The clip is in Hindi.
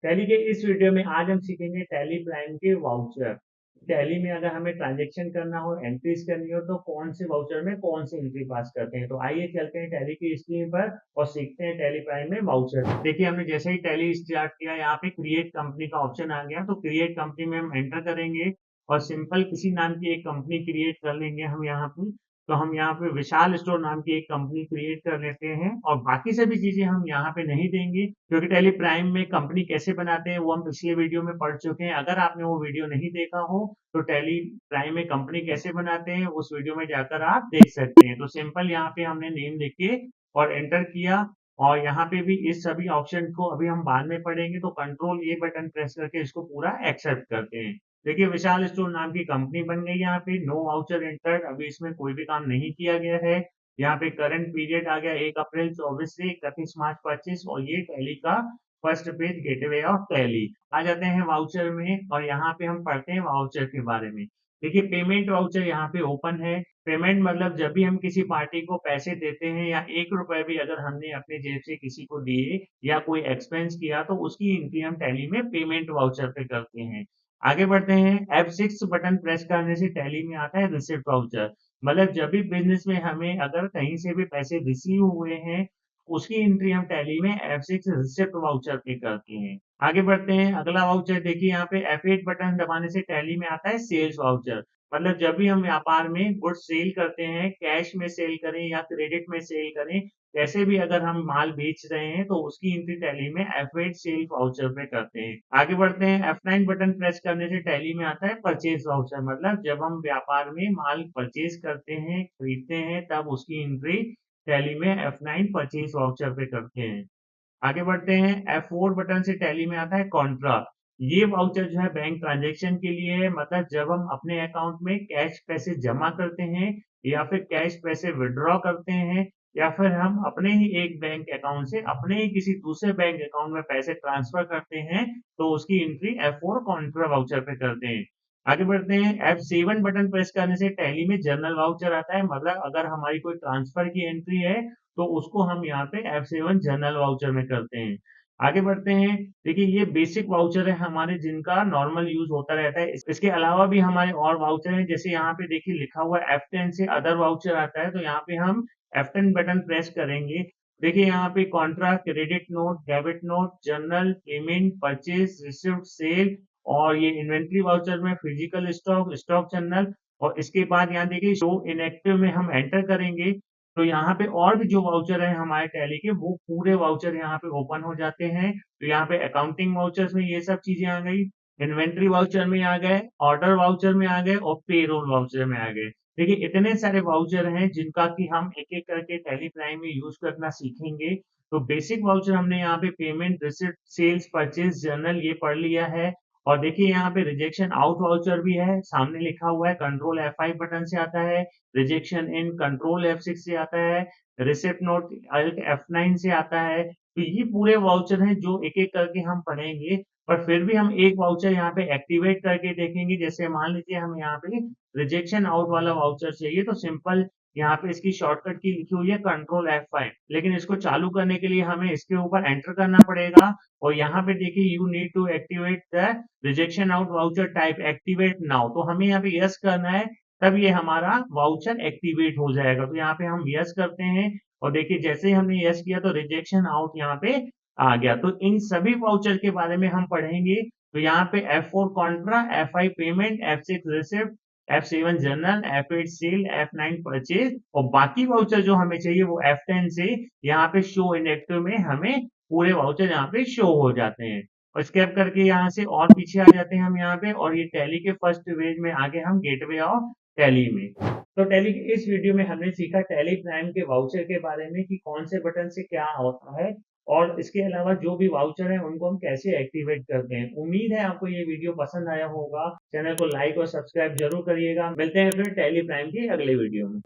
टैली के इस वीडियो में आज हम सीखेंगे टैली प्राइम के वाउचर। टैली में अगर हमें ट्रांजैक्शन करना हो, एंट्रीज करनी हो तो कौन से वाउचर में कौन सी एंट्री पास करते हैं। तो आइए चलते हैं टैली की स्क्रीन पर और सीखते हैं टैली प्राइम में वाउचर। देखिए हमने जैसे ही टैली स्टार्ट किया यहाँ पे क्रिएट कंपनी का ऑप्शन आ गया, तो क्रिएट कंपनी में हम एंटर करेंगे और सिंपल किसी नाम की एक कंपनी क्रिएट कर लेंगे हम यहाँ पे। तो हम यहाँ पे विशाल स्टोर नाम की एक कंपनी क्रिएट कर लेते हैं और बाकी सभी चीजें हम यहाँ पे नहीं देंगे, क्योंकि टैली प्राइम में कंपनी कैसे बनाते हैं वो हम पिछले वीडियो में पढ़ चुके हैं। अगर आपने वो वीडियो नहीं देखा हो तो टैली प्राइम में कंपनी कैसे बनाते हैं उस वीडियो में जाकर आप देख सकते हैं। तो सिंपल यहाँ पे हमने नेम लिख के और एंटर किया और यहाँ पे भी इस सभी ऑप्शन को अभी हम बाद में पढ़ेंगे, तो कंट्रोल ए बटन प्रेस करके इसको पूरा एक्सेप्ट करते हैं। देखिए विशाल स्टोर नाम की कंपनी बन गई। यहाँ पे नो वाउचर एंटर्ड, अभी इसमें कोई भी काम नहीं किया गया है। यहाँ पे करंट पीरियड आ गया 1 अप्रैल 24 से 31 मार्च 25 और ये टैली का first page gateway of Tally. आ जाते हैं वाउचर में और यहाँ पे हम पढ़ते हैं वाउचर के बारे में। देखिए पेमेंट वाउचर यहाँ पे ओपन है। पेमेंट मतलब जब भी हम किसी पार्टी को पैसे देते हैं या 1 रुपए भी अगर हमने अपने जेब से किसी को दिए या कोई एक्सपेंस किया तो उसकी एंट्री हम टैली में पेमेंट वाउचर पे करते हैं। आगे बढ़ते हैं। F6 बटन प्रेस करने से टैली में आता है रिसिप्ट वाउचर। मतलब जब भी बिजनेस में हमें अगर कहीं से भी पैसे रिसीव हुए हैं उसकी एंट्री हम टैली में F6 रिसिप्ट वाउचर पे करते हैं। आगे बढ़ते हैं। अगला वाउचर देखिए यहाँ पे F8 बटन दबाने से टैली में आता है सेल्स वाउचर। मतलब जब भी हम व्यापार में गुड्स सेल करते हैं, कैश में सेल करें या क्रेडिट में सेल करें, कैसे भी अगर हम माल बेच रहे हैं तो उसकी एंट्री टैली में F8 सेल वाउचर पे करते हैं। आगे बढ़ते हैं। F9 बटन प्रेस करने से टैली में आता है परचेज वाउचर। मतलब जब हम व्यापार में माल परचेज करते हैं, खरीदते हैं, तब उसकी एंट्री टैली में F9 परचेज वाउचर पे करते हैं। आगे बढ़ते हैं। F4 बटन से टैली में आता है कॉन्ट्रा। ये वाउचर जो है बैंक ट्रांजैक्शन के लिए है। मतलब जब हम अपने अकाउंट में कैश पैसे जमा करते हैं या फिर कैश पैसे विड्रॉ करते हैं या फिर हम अपने ही एक बैंक अकाउंट से अपने ही किसी दूसरे बैंक अकाउंट में पैसे ट्रांसफर करते हैं तो उसकी एंट्री F4 कॉन्ट्रा वाउचर पे करते हैं। आगे बढ़ते हैं। F7 बटन प्रेस करने से टैली में जनरल वाउचर आता है। मतलब अगर हमारी कोई ट्रांसफर की एंट्री है तो उसको हम यहाँ पे F7 जनरल वाउचर में करते हैं। आगे बढ़ते हैं। देखिए ये बेसिक वाउचर है हमारे जिनका नॉर्मल यूज होता रहता है। इसके अलावा भी हमारे और वाउचर हैं, जैसे यहाँ पे देखिए लिखा हुआ है F10 से अदर वाउचर आता है, तो यहाँ पे हम F10 बटन प्रेस करेंगे। देखिए यहाँ पे contra, credit note, debit note, journal, payment, purchase, receipt, sale और ये इन्वेंट्री वाउचर में फिजिकल स्टॉक, स्टॉक जनरल और इसके बाद यहाँ देखिए शो इनएक्टिव में हम एंटर करेंगे तो यहाँ पे और भी जो वाउचर है हमारे टैली के वो पूरे वाउचर यहाँ पे ओपन हो जाते हैं। तो यहाँ पे अकाउंटिंग वाउचर्स में ये सब चीजें आ गई, इन्वेंट्री वाउचर में आ गए, ऑर्डर वाउचर में आ गए और पेरोल वाउचर में आ गए। देखिए इतने सारे वाउचर हैं जिनका कि हम एक एक करके टैली प्राइम में यूज करना सीखेंगे। तो बेसिक वाउचर हमने यहाँ पे payment, receipt, sales, purchase, journal ये पढ़ लिया है। और देखिए यहाँ पे रिजेक्शन आउट वाउचर भी है, सामने लिखा हुआ है कंट्रोल F5 बटन से आता है, रिजेक्शन इन कंट्रोल F6 से आता है, रिसिप्ट नोट अल्ट F9 से आता है। तो ये पूरे वाउचर हैं जो एक एक करके हम पढ़ेंगे, पर फिर भी हम एक वाउचर यहाँ पे एक्टिवेट करके देखेंगे। जैसे मान लीजिए हमें यहाँ पे रिजेक्शन आउट वाला वाउचर चाहिए, तो सिंपल यहाँ पे इसकी शॉर्टकट की लिखी हुई है कंट्रोल F5, लेकिन इसको चालू करने के लिए हमें इसके ऊपर एंटर करना पड़ेगा और यहाँ पे देखिए you need to activate the rejection out voucher type, activate now. तो हमें यहाँ पे यस करना है, तब ये हमारा वाउचर एक्टिवेट हो जाएगा। तो यहाँ पे हम यस करते हैं और देखिए जैसे ही हमने यस किया तो रिजेक्शन आउट यहाँ पे आ गया। तो इन सभी वाउचर के बारे में हम पढ़ेंगे। तो यहाँ पे F4 contra, F5 payment, F6 receipt, F7 journal, F8 sale, F9 purchase और बाकी वाउचर जो हमें चाहिए वो F10 से यहाँ पे शो इनएक्टिव में हमें पूरे वाउचर यहाँ पे शो हो जाते हैं। और स्केप करके यहाँ से और पीछे आ जाते हैं हम यहाँ पे और ये टैली के फर्स्ट पेज में आगे हम गेटवे ऑफ टैली में। तो टैली के इस वीडियो में हमने सीखा टैली प्राइम के वाउचर के बारे में कि कौन से बटन से क्या होता है और इसके अलावा जो भी वाउचर है उनको हम कैसे एक्टिवेट करते हैं। उम्मीद है आपको ये वीडियो पसंद आया होगा। चैनल को लाइक और सब्सक्राइब जरूर करिएगा। मिलते हैं फिर टैली प्राइम की अगले वीडियो में।